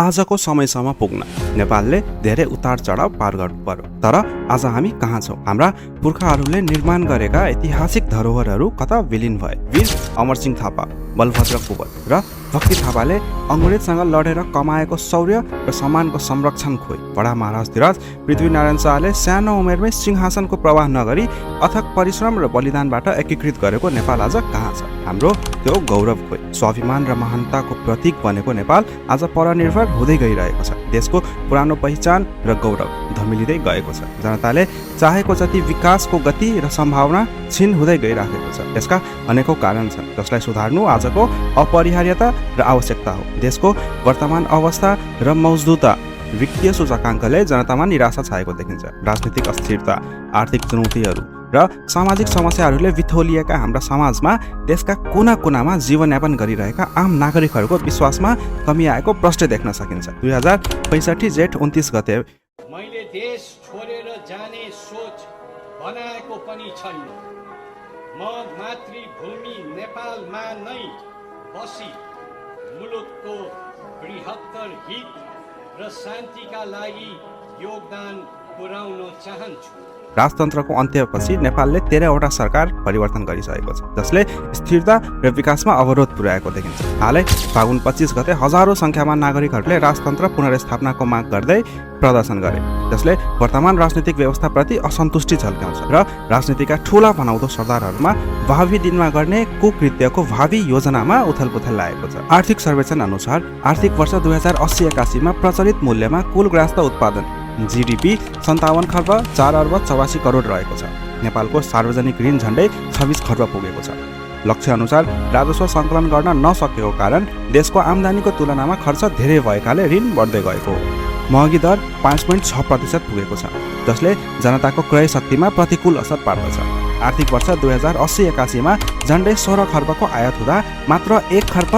आजको समयसम्म पुग्न नेपालले धेरै उतार चढाव पार गर्नु पर्यो। तर आज हामी कहाँ छौँ? हाम्रा पुर्खाहरूले निर्माण गरेका ऐतिहासिक धरोहरहरू कता विलीन भए? वीर अमरसिंह थापा, बलभद्र कुँवर र भक्ति थापाले अङ्ग्रेजसँग लडेर कमाएको शौर्य र सम्मानको संरक्षण खोइ। बडा महाराज धिराज पृथ्वीनारायण शाहले सानो उमेरमै सिंहासनको प्रवाह नगरी अथक परिश्रम र बलिदानबाट एकीकृत गरेको नेपाल आज कहाँ छ? हाम्रो त्यो गौरव खोइ। स्वाभिमान र महानताको प्रतीक बनेको नेपाल आज परनिर्भर हुँदै गइरहेको छ। देशको पुरानो पहिचान र गौरव धमिलिँदै गएको छ। जनताले चाहेको जति विकासको गति र सम्भावना क्षीण हुँदै गइरहेको छ। यसका अनेकौं कारण छन् जसलाई सुधार्नु आजको अपरिहार्यता र आवश्यकता हो। देशको वर्तमान अवस्था र मौजूदा वित्तीय सूचकाङ्कले जनतामा निराशा छाएको देखिन्छ। राजनीतिक अस्थिरता, आर्थिक चुनौतीहरू र सामाजिक समस्याहरूले बिथोलिएका हाम्रा समाजमा देशका कुना कुनामा जीवनयापन गरिरहेका आम नागरिकहरूको विश्वासमा कमी आएको प्रष्ट देख्न सकिन्छ। 2065 जेठ 29 गते मैले देश छोडेर जाने सोच बनाएको पनि छैन। म मातृभूमि नेपालमा नै बसी मुलुकको बृहत्तर हित र शान्तिका लागि योगदान पुर्याउन चाहन्छु। राजतन्त्रको अन्त्यपछि नेपालले 13वटा सरकार परिवर्तन गरिसकेको छ जसले स्थिरता र विकासमा अवरोध पुर्याएको देखिन्छ। हालै फागुन 25 गते हजारौं संख्यामा नागरिकहरूले राजतन्त्र पुनर्स्थापनाको माग गर्दै प्रदर्शन गरे जसले वर्तमान राजनीतिक व्यवस्थाप्रति असन्तुष्टि झल्काउँछ र राजनीतिका ठूला बनाउँदो सरदारहरूमा भावी दिनमा गर्ने कुकृत्यको भावी योजनामा उथलपुथल लागेको छ। आर्थिक सर्वेक्षण अनुसार आर्थिक वर्ष 2080-81 मा प्रचलित मूल्यमा कुल ग्राहस्थ उत्पादन जीडीपी 57 खर्ब 4 अर्ब 84 करोड रहेको छ। नेपालको सार्वजनिक ऋण झण्डै 26 खर्ब पुगेको छ। लक्ष्य अनुसार राजस्व सङ्कलन गर्न नसकेको कारण देशको आम्दानीको तुलनामा खर्च धेरै भएकाले ऋण बढ्दै गएको हो। महँगी दर 5.6% पुगेको छ जसले जनताको क्रय शक्तिमा प्रतिकूल असर पार्दछ। आर्थिक वर्ष 2080-81 मा झण्डै 16 खर्बको आयात हुँदा मात्र 1 खर्ब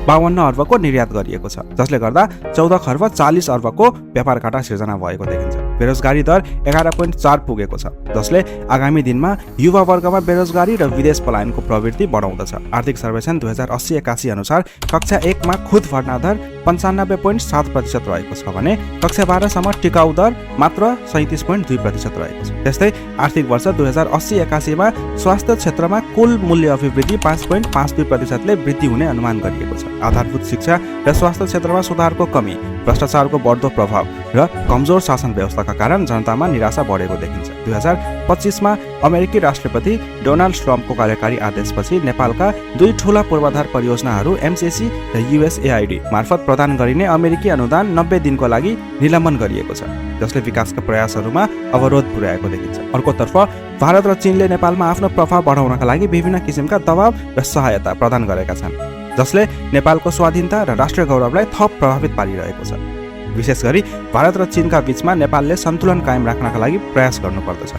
52 अर्बको निर्यात गरिएको छ जसले गर्दा 14 खर्ब 40 अर्बको व्यापार घाटा सिर्जना भएको देखिन्छ। बेरोजगारी दर 11.4 पुगेको छ जसले आगामी दिनमा युवा वर्गमा बेरोजगारी र विदेश पलायनको प्रवृत्ति बढाउँदछ। आर्थिक सर्वेक्षण 2080-81 अनुसार कक्षा 1 मा खुद भर्ना दर 95.7% रहेको छ भने कक्षा 12 सम्म टिकाउ दर मात्र 37.2% रहेको छ। त्यस्तै आर्थिक वर्ष 2080-81 मा स्वास्थ्य क्षेत्रमा कुल मूल्य अभिवृद्धि 5.52% ले वृद्धि हुने अनुमान गरिएको छ। आधारभूत शिक्षा र स्वास्थ्य क्षेत्रमा सुधारको कमी, भ्रष्टाचारको बढ्दो प्रभाव र कमजोर शासन व्यवस्थाका कारण जनतामा निराशा बढेको देखिन्छ। 2025 मा अमेरिकी राष्ट्रपति डोनाल्ड ट्रम्पको कार्यकारी आदेशपछि नेपालका दुई ठूला पूर्वाधार परियोजनाहरू एमसीसी र यूएसएआईडी मार्फत प्रदान गरिने अमेरिकी अनुदान 90 दिनको लागि निलम्बन गरिएको छ जसले विकासका प्रयासहरूमा अवरोध पुर्याएको देखिन्छ। अर्कोतर्फ भारत र चीनले नेपालमा आफ्नो प्रभाव बढाउनका लागि विभिन्न किसिमका दबाव र सहायता प्रदान गरेका छन् जसले नेपालको स्वाधीनता र राष्ट्रिय गौरवलाई थप प्रभावित पारिरहेको छ। विशेष गरी भारत र चीनका बीचमा नेपालले सन्तुलन कायम राख्नका लागि प्रयास गर्नुपर्दछ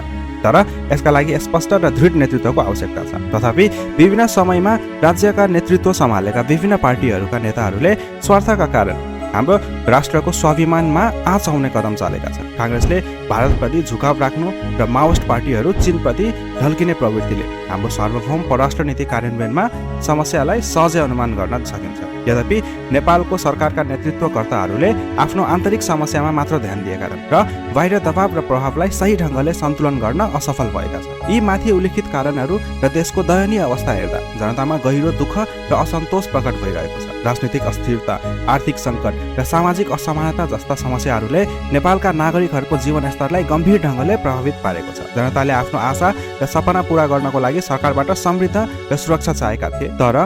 तर यसका लागि स्पष्ट र दृढ नेतृत्वको आवश्यकता छ। तथापि विभिन्न समयमा राज्यका नेतृत्व सम्हालेका विभिन्न पार्टीहरूका नेताहरूले स्वार्थका कारण हाम्रो राष्ट्रको स्वाभिमानमा आँच आउने कदम चालेका छन्। कांग्रेसले भारतप्रति झुकाव राख्नु र माओवादी पार्टीहरू चीनप्रति ढल्किने प्रवृत्तिले हाम्रो सार्वभौम परराष्ट्र नीति कार्यान्वयनमा समस्यालाई सहजै अनुमान गर्न सकिन्छ। यद्यपि नेपालको सरकारका नेतृत्वकर्ताहरूले आफ्नो आन्तरिक समस्यामा मात्र ध्यान दिएका छन् र बाहिर दबाव र प्रभावलाई सही ढङ्गले सन्तुलन गर्न असफल भएका छन्। यी माथि उल्लेखित कारणहरू र देशको दयनीय अवस्था हेर्दा जनतामा गहिरो दुःख र असन्तोष प्रकट भइरहेको छ। राजनीतिक अस्थिरता, आर्थिक सङ्कट र सामाजिक असमानता जस्ता समस्याहरूले नेपालका नागरिकहरूको जीवनस्तरलाई गम्भीर ढङ्गले प्रभावित पारेको छ। जनताले आफ्नो आशा र सपना पूरा गर्नको लागि सरकारबाट समृद्ध र सुरक्षा चाहेका थिए तर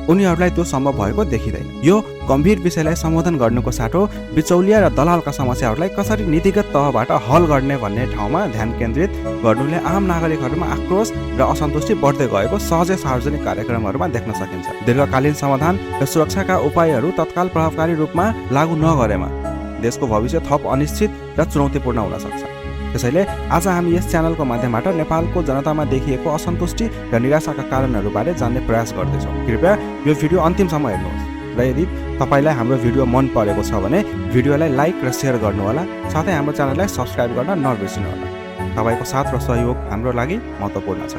उनीहरूलाई त्यो सम्भव भएको देखिँदैन। यो गम्भीर विषयलाई सम्बोधन गर्नुको साटो बिचौलिया र दलालका समस्याहरूलाई कसरी नीतिगत तहबाट हल गर्ने भन्ने ठाउँमा ध्यान केन्द्रित गर्नुले आम नागरिकहरूमा आक्रोश र असन्तुष्टि बढ्दै गएको सहजै सार्वजनिक कार्यक्रमहरूमा देख्न सकिन्छ। दीर्घकालीन समाधान र सुरक्षाका उपायहरू तत्काल प्रभावकारी रूपमा लागू नगरेमा देशको भविष्य थप अनिश्चित र चुनौतीपूर्ण हुन सक्छ। त्यसैले आज हामी यस च्यानलको माध्यमबाट नेपालको जनतामा देखिएको असन्तुष्टि र निराशाका कारणहरूबारे जान्ने प्रयास गर्दैछौँ। कृपया यो भिडियो अन्तिमसम्म हेर्नुहोस् र यदि तपाईलाई हाम्रो भिडियो मन परेको छ भने भिडियोलाई लाइक र शेयर गर्नुहोला, साथै हाम्रो च्यानललाई सब्स्क्राइब गर्न नबिर्सनुहोला। तपाईको साथ र सहयोग हाम्रो लागि महत्त्वपूर्ण छ।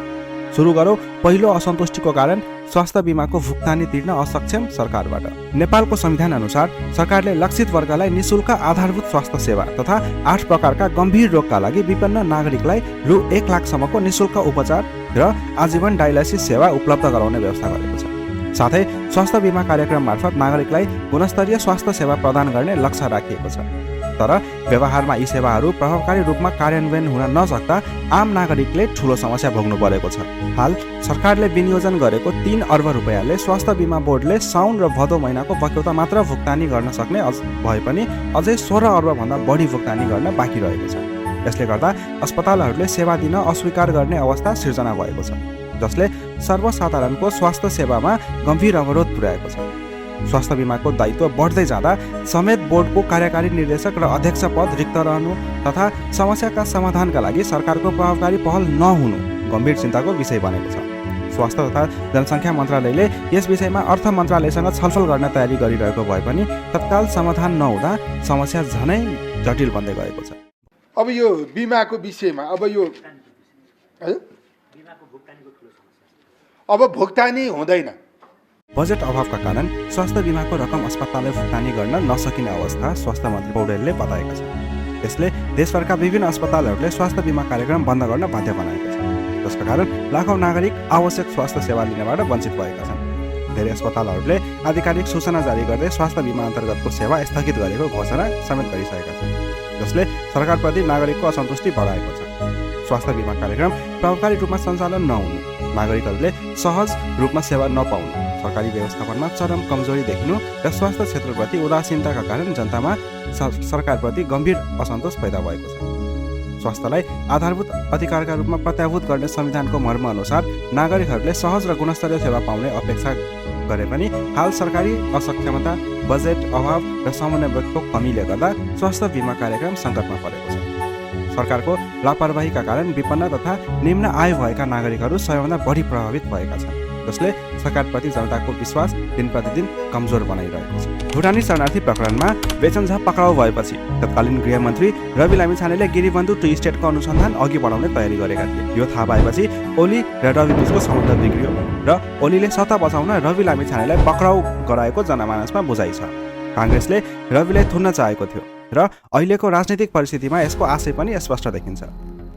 सुरु गरौँ पहिलो असन्तुष्टिको कारण स्वास्थ्य बिमाको भुक्तानी तिर्न असक्षम सरकारबाट। नेपालको संविधान अनुसार सरकारले लक्षित वर्गलाई निशुल्क आधारभूत स्वास्थ्य सेवा तथा 8 प्रकारका गम्भीर रोगका लागि विपन्न नागरिकलाई रु 1 लाखसम्मको निशुल्क उपचार र आजीवन डायलाइसिस सेवा उपलब्ध गराउने व्यवस्था गरेको छ। साथै स्वास्थ्य बिमा कार्यक्रम मार्फत नागरिकलाई गुणस्तरीय स्वास्थ्य सेवा प्रदान गर्ने लक्ष्य राखिएको छ। तर व्यवहारमा यी सेवाहरू प्रभावकारी रूपमा कार्यान्वयन हुन नसक्दा आम नागरिकले ठूलो समस्या भोग्नु परेको छ। हाल सरकारले विनियोजन गरेको 3 अर्ब रुपैयाँले स्वास्थ्य बिमा बोर्डले साउन र भदौ महिनाको बक्यौता मात्र भुक्तानी गर्न सक्ने भए पनि अझै 16 अर्ब भन्दा बढी भुक्तानी गर्न बाँकी रहेको छ। यसले गर्दा अस्पतालहरूले सेवा दिन अस्वीकार गर्ने अवस्था सिर्जना भएको छ, जसले सर्वसाधारणको स्वास्थ्य सेवामा गम्भीर अवरोध पुर्याएको छ। स्वास्थ्य बिमाको दायित्व बढ्दै जाँदा समेत बोर्डको कार्यकारी निर्देशक र अध्यक्ष पद रिक्त रहनु तथा समस्याका समाधानका लागि सरकारको प्रभावकारी पहल नहुनु गम्भीर चिन्ताको विषय बनेको छ। स्वास्थ्य तथा जनसङ्ख्या मन्त्रालयले यस विषयमा अर्थ मन्त्रालयसँग छलफल गर्न तयारी गरिरहेको भए पनि तत्काल समाधान नहुँदा समस्या झनै जटिल बन्दै गएको छ। अब यो बिमाको विषयमा अब भुक्तानी हुँदैन। बजेट अभावका कारण स्वास्थ्य बिमाको रकम अस्पतालले भुक्तानी गर्न नसकिने अवस्था स्वास्थ्य मन्त्री पौडेलले बताएका छन्। यसले देशभरका विभिन्न अस्पतालहरूले स्वास्थ्य बिमा कार्यक्रम बन्द गर्न बाध्य बनाएको छ, जसका कारण लाखौँ नागरिक आवश्यक स्वास्थ्य सेवा लिनबाट वञ्चित भएका छन्। धेरै अस्पतालहरूले आधिकारिक सूचना जारी गर्दै स्वास्थ्य बिमा अन्तर्गतको सेवा स्थगित गरेको घोषणा समेत गरिसकेका छन्, जसले सरकारप्रति नागरिकको असन्तुष्टि बढाएको छ। स्वास्थ्य बिमा कार्यक्रम प्रभावकारी रूपमा सञ्चालन नहुनु, नागरिकहरूले सहज रूपमा सेवा नपाउनु, सरकारी व्यवस्थापनमा चरम कमजोरी देखिनु र स्वास्थ्य क्षेत्रप्रति उदासीनताका कारण जनतामा सरकारप्रति गम्भीर असन्तोष पैदा भएको छ। स्वास्थ्यलाई आधारभूत अधिकारका रूपमा प्रत्याभूत गर्ने संविधानको मर्म अनुसार नागरिकहरूले सहज र गुणस्तरीय सेवा पाउने अपेक्षा गरे पनि हाल सरकारी असक्षमता, बजेट अभाव र समन्वयको कमीले गर्दा स्वास्थ्य बिमा कार्यक्रम सङ्कटमा परेको छ। सरकारको लापरवाहीका कारण विपन्न तथा निम्न आय भएका नागरिकहरू सबैभन्दा बढी प्रभावित भएका छन्, जसले सरकारप्रति जनताको विश्वास दिन प्रतिदिन कमजोर बनाइरहेको छ। भुटानी शरणार्थी प्रकरणमा बेचनझा पक्राउ भएपछि तत्कालीन गृहमन्त्री रवि लामिछानेले गिरिबन्धु टु स्टेटको अनुसन्धान अघि बढाउने तयारी गरेका थिए। यो थाहा पाएपछि ओली र रवि बीचको सम्बन्ध बिग्रियो र ओलीले सत्ता बचाउन रवि लामिछानेलाई पक्राउ गराएको जनमानसमा बुझाइ छ। काङ्ग्रेसले रविलाई थुन्न चाहेको थियो र अहिलेको राजनीतिक परिस्थितिमा यसको आशय पनि स्पष्ट देखिन्छ।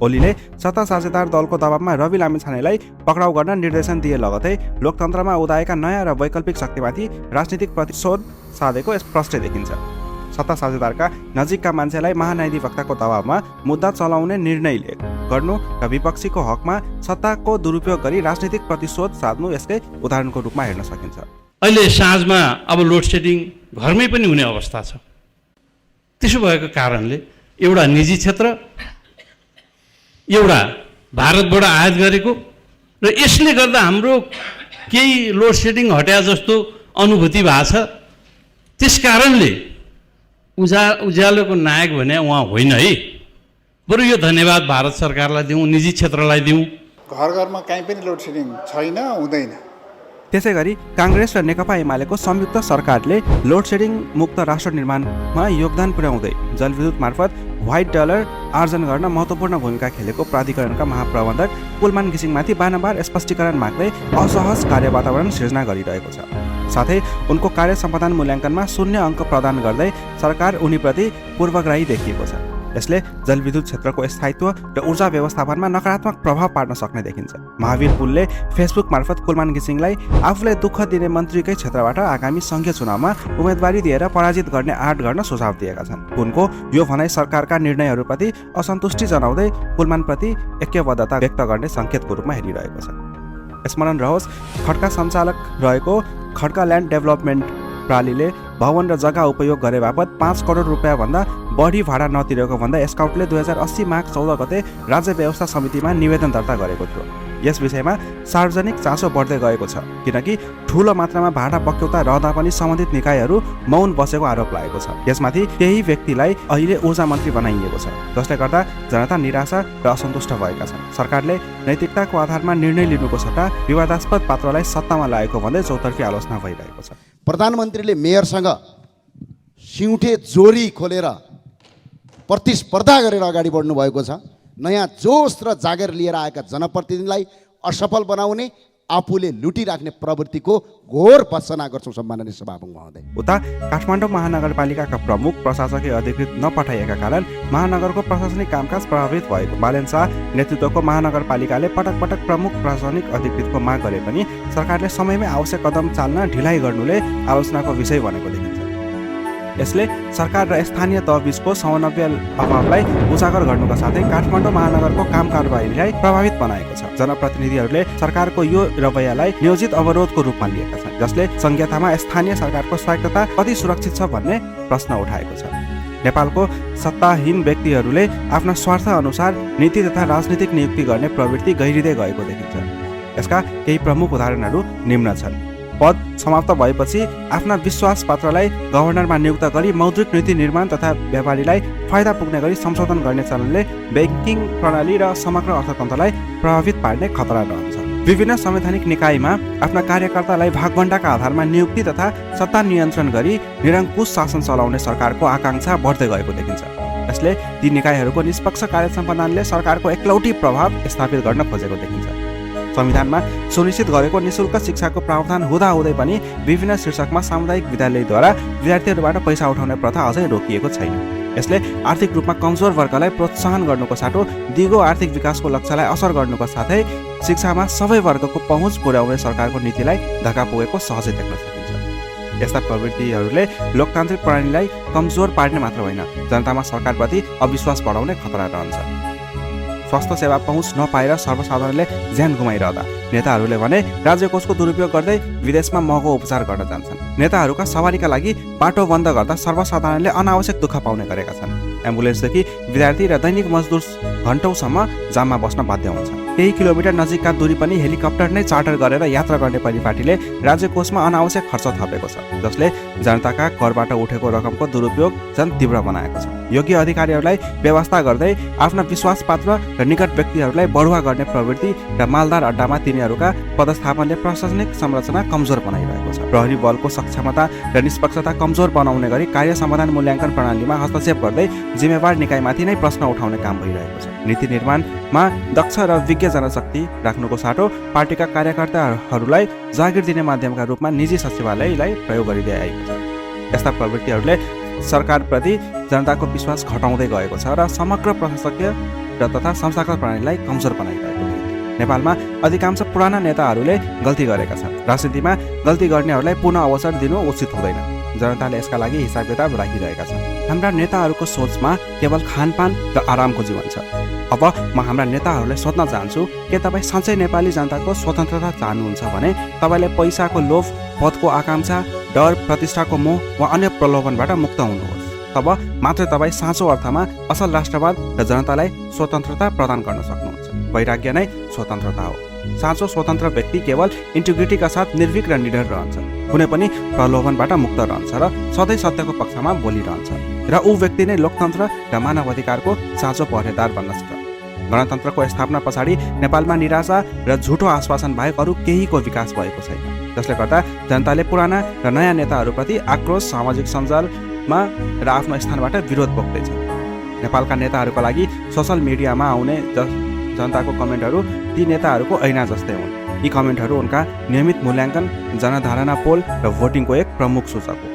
ओलीले सत्ता साझेदार दलको दबावमा रवि लामिछानेलाई पक्राउ गर्न निर्देशन दिए लगतै लोकतन्त्रमा उदाएका नयाँ र वैकल्पिक शक्तिमाथि राजनीतिक प्रतिशोध साधेको स्पष्ट देखिन्छ। सत्ता साझेदारका नजिकका मान्छेलाई महान्यायाधिवक्ताको दबावमा मुद्दा चलाउने निर्णय गर्नु र विपक्षीको हकमा सत्ताको दुरुपयोग गरी राजनीतिक प्रतिशोध साध्नु यसकै उदाहरणको रूपमा हेर्न सकिन्छ। अहिले साँझमा अब लोड सेडिङ घरमै पनि हुने अवस्था छ। त्यसो भएको कारणले एउटा निजी क्षेत्र, एउटा भारतबाट आयात गरेको र यसले गर्दा हाम्रो केही लोड सेडिङ हट्या जस्तो अनुभूति भएको छ। त्यस कारणले उज्यालोको नायक भने उहाँ होइन है, बरु यो धन्यवाद भारत सरकारलाई दिउँ, निजी क्षेत्रलाई दिउँ। घर घरमा कहीँ पनि लोड सेडिङ छैन, हुँदैन। त्यसै गरी काङ्ग्रेस र नेकपा एमालेको संयुक्त सरकारले लोड सेडिङ मुक्त राष्ट्र निर्माणमा योगदान पुर्याउँदै जलविद्युत मार्फत व्हाइट डलर आर्जन गर्न महत्त्वपूर्ण भूमिका खेलेको प्राधिकरणका महाप्रबन्धक कुलमान घिसिङमाथि बारम्बार स्पष्टीकरण माग्दै असहज कार्य वातावरण सिर्जना गरिरहेको छ। साथै उनको कार्य सम्पादन मूल्याङ्कनमा 0 अङ्क प्रदान गर्दै सरकार उनीप्रति पूर्वग्राही देखिएको छ। यसले जलविद्युत क्षेत्रको स्थायित्व र ऊर्जा व्यवस्थापनमा नकारात्मक प्रभाव पार्न सक्ने देखिन्छ। महावीर पुलले फेसबुक मार्फत कुलमान घिसिङलाई आफूलाई दुःख दिने मन्त्रीकै क्षेत्रबाट आगामी सङ्घीय चुनावमा उम्मेदवारी दिएर पराजित गर्ने आँट गर्न सुझाव दिएका छन्। उनको यो भनाइ सरकारका निर्णयहरूप्रति असन्तुष्टि जनाउँदै कुलमानप्रति ऐक्यबद्धता व्यक्त गर्ने सङ्केतको रूपमा हेरिरहेको छ। स्मरण रहोस्, खड्का सञ्चालक रहेको खड्का ल्यान्ड डेभलपमेन्ट प्रालीले भवन र जग्गा उपयोग गरे बापत 5 करोड रुपियाँ भन्दा बढी भाडा नतिरेको भन्दा स्काउटले 2080 माघ 14 गते राज्य व्यवस्था समितिमा निवेदन दर्ता गरेको थियो। यस विषयमा सार्वजनिक चासो बढ्दै गएको छ, किनकि ठूलो मात्रामा भाडा बक्यौता रहँदा पनि सम्बन्धित निकायहरू मौन बसेको आरोप लागेको छ। यसमाथि त्यही व्यक्तिलाई अहिले ऊर्जा मन्त्री बनाइएको छ, जसले गर्दा जनता निराशा र असन्तुष्ट भएका छन्। सरकारले नैतिकताको आधारमा निर्णय लिनुको सट्टा विवादास्पद पात्रलाई सत्तामा ल्याएको भन्दै चौतर्फी आलोचना भइरहेको छ। प्रधानमन्त्रीले मेयरसँग सिउँठे जोरी खोलेर प्रतिस्पर्धा गरेर अगाडि बढ्नु भएको छ। नयाँ जोस र जागर लिएर आएका जनप्रतिनिधिलाई असफल बनाउने, आफूले लुटिराख्ने प्रवृत्तिको घोर भर्त्सना गर्छौँ सम्माननीय सभामुख महोदय। उता काठमाडौँ महानगरपालिकाका प्रमुख प्रशासकीय अधिकृत नपठाइएका कारण महानगरको प्रशासनिक कामकाज प्रभावित भएको बालेन शाह नेतृत्वको महानगरपालिकाले पटक पटक प्रमुख प्रशासनिक अधिकृतको माग गरे पनि सरकारले समयमै आवश्यक कदम चाल्न ढिलाइ गर्नुले आलोचनाको विषय बनेको देखिन्छ। यसले सरकार र स्थानीय तहबीचको समन्वय अभावलाई उजागर गर्नुका साथै काठमाडौँ महानगरको काम कारबाहीलाई प्रभावित बनाएको छ। जनप्रतिनिधिहरूले सरकारको यो रवैयालाई नियोजित अवरोधको रूपमा लिएका छन्, जसले संहितामा स्थानीय सरकारको स्वायत्तता कति सुरक्षित छ भन्ने प्रश्न उठाएको छ। नेपालको सत्ताहीन व्यक्तिहरूले आफ्ना स्वार्थ अनुसार नीति तथा राजनीतिक नियुक्ति गर्ने प्रवृत्ति गहिरिँदै गएको देखिन्छ। यसका केही प्रमुख उदाहरणहरू निम्न छन्। पद समाप्त भएपछि आफ्ना विश्वास पात्रलाई गभर्नरमा नियुक्त गरी मौद्रिक नीति निर्माण तथा व्यापारीलाई फाइदा पुग्ने गरी संशोधन गर्ने चलनले ब्याङ्किङ प्रणाली र समग्र अर्थतन्त्रलाई प्रभावित पार्ने खतरा रहन्छ। विभिन्न संवैधानिक निकायमा आफ्ना कार्यकर्तालाई भागभण्डाका आधारमा नियुक्ति तथा सत्ता नियन्त्रण गरी निरङ्कुश शासन चलाउने सरकारको आकाङ्क्षा बढ्दै गएको देखिन्छ। यसले ती निकायहरूको निष्पक्ष कार्य सम्पादनले सरकारको एकलौटी प्रभाव स्थापित गर्न खोजेको देखिन्छ। संविधानमा सुनिश्चित गरेको निशुल्क शिक्षाको प्रावधान हुँदाहुँदै पनि विभिन्न शीर्षकमा सामुदायिक विद्यालयद्वारा विद्यार्थीहरूबाट पैसा उठाउने प्रथा अझै रोकिएको छैन। यसले आर्थिक रूपमा कमजोर वर्गलाई प्रोत्साहन गर्नुको साटो दिगो आर्थिक विकासको लक्ष्यलाई असर गर्नुको साथै शिक्षामा सबै वर्गको पहुँच पुर्याउने सरकारको नीतिलाई धक्का पुगेको सहजै देख्न सकिन्छ। यस्ता प्रवृत्तिहरूले लोकतान्त्रिक प्रणालीलाई कमजोर पार्ने मात्र होइन, जनतामा सरकारप्रति अविश्वास बढाउने खतरा रहन्छ। स्वास्थ्य सेवा पहुँच नपाएर सर्वसाधारणले ज्यान गुमाइरहँदा नेताहरूले भने राज्य कोषको दुरुपयोग गर्दै विदेशमा महँगो उपचार गर्न जान्छन्। नेताहरूका सवारीका लागि बाटो बन्द गर्दा सर्वसाधारणले अनावश्यक दुःख पाउने गरेका छन्। एम्बुलेन्सदेखि विद्यार्थी र दैनिक मजदुर घण्टौँसम्म जाममा बस्न बाध्य हुन्छन्। केही किलोमिटर नजिकका दूरी पनि हेलिकप्टर नै चार्टर गरेर यात्रा गर्ने परिपाटीले राज्य कोषमा अनावश्यक खर्च थपेको छ, जसले जनताका करबाट उठेको रकमको दुरुपयोग झन् तीव्र बनाएको छ। योग्य अधिकारीहरूलाई व्यवस्था गर्दै आफ्ना विश्वासपात्र र निकट व्यक्तिहरूलाई बढुवा गर्ने प्रवृत्ति र मालदार अड्डामा तिनीहरूका पदस्थापनले प्रशासनिक संरचना कमजोर बनाइरहेको छ। प्रहरी बलको सक्षमता र निष्पक्षता कमजोर बनाउने गरी कार्य समाधान मूल्याङ्कन प्रणालीमा हस्तक्षेप गर्दै जिम्मेवार निकायमाथि नै प्रश्न उठाउने काम भइरहेको छ। नीति निर्माणमा दक्ष र विज्ञ जनशक्ति राख्नुको साटो पार्टीका कार्यकर्ताहरूलाई जागिर दिने माध्यमका रूपमा निजी सचिवालयलाई प्रयोग गरिँदै आएको छ। यस्ता प्रवृत्तिहरूले सरकारप्रति जनताको विश्वास घटाउँदै गएको छ र समग्र प्रशासकीय र तथा संस्थागत प्रणालीलाई कमजोर बनाइरहेको छ। नेपालमा अधिकांश पुराना नेताहरूले गल्ती गरेका छन्। राजनीतिमा गल्ती गर्नेहरूलाई पुनः अवसर दिनु उचित हुँदैन। जनताले यसका लागि हिसाब किताब राखिरहेका छन्। हाम्रा नेताहरूको सोचमा केवल खानपान र आरामको जीवन छ। अब म हाम्रा नेताहरूलाई सोध्न चाहन्छु, के तपाईँ साँच्चै नेपाली जनताको स्वतन्त्रता चाहनुहुन्छ भने तपाईँले पैसाको लोभ, पदको आकाङ्क्षा, डर, प्रतिष्ठाको मोह वा अन्य प्रलोभनबाट मुक्त हुनुहोस्। तब मात्र तपाईँ साँचो अर्थमा असल राष्ट्रवाद र जनतालाई स्वतन्त्रता प्रदान गर्न सक्नुहुन्छ। वैराग्य नै स्वतन्त्रता हो। साँचो स्वतन्त्र व्यक्ति केवल इन्टिग्रिटीका साथ निर्भीक र निडर रहन्छ, कुनै पनि प्रलोभनबाट मुक्त रहन्छ र सधैँ सत्यको पक्षमा बोलिरहन्छ। र ऊ व्यक्ति नै लोकतन्त्र र मानव अधिकारको साँचो पहरेदार बन्न सक्छ। गणतन्त्रको स्थापना पछाडि नेपालमा निराशा र झुटो आश्वासन बाहेक अरू केहीको विकास भएको छैन, जसले गर्दा जनताले पुराना र नयाँ नेताहरूप्रति आक्रोश, सामाजिक सञ्जालमा र आफ्नो स्थानबाट विरोध पोख्दैछ। नेपालका नेताहरूका लागि सोसल मिडियामा आउने जनताको कमेन्टहरू ती नेताहरूको ऐना जस्तै हुन्। यी कमेन्टहरू उनका नियमित मूल्याङ्कन, जनधारणा पोल र भोटिङको एक प्रमुख सूचक हो।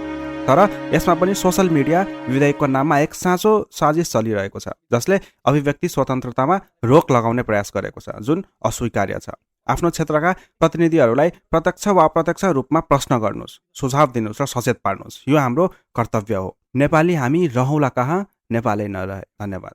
तर यसमा पनि सोसल मिडिया विधेयकको नाममा एक साँचो साजिस चलिरहेको छ, जसले अभिव्यक्ति स्वतन्त्रतामा रोक लगाउने प्रयास गरेको छ, जुन अस्वीकार्य छ। आफ्नो क्षेत्रका प्रतिनिधिहरूलाई प्रत्यक्ष वा अप्रत्यक्ष रूपमा प्रश्न गर्नुहोस्, सुझाव दिनुहोस् र सचेत पार्नुहोस्। यो हाम्रो कर्तव्य हो। नेपाली हामी रहौँला कहाँ, नेपालै नरहे। धन्यवाद।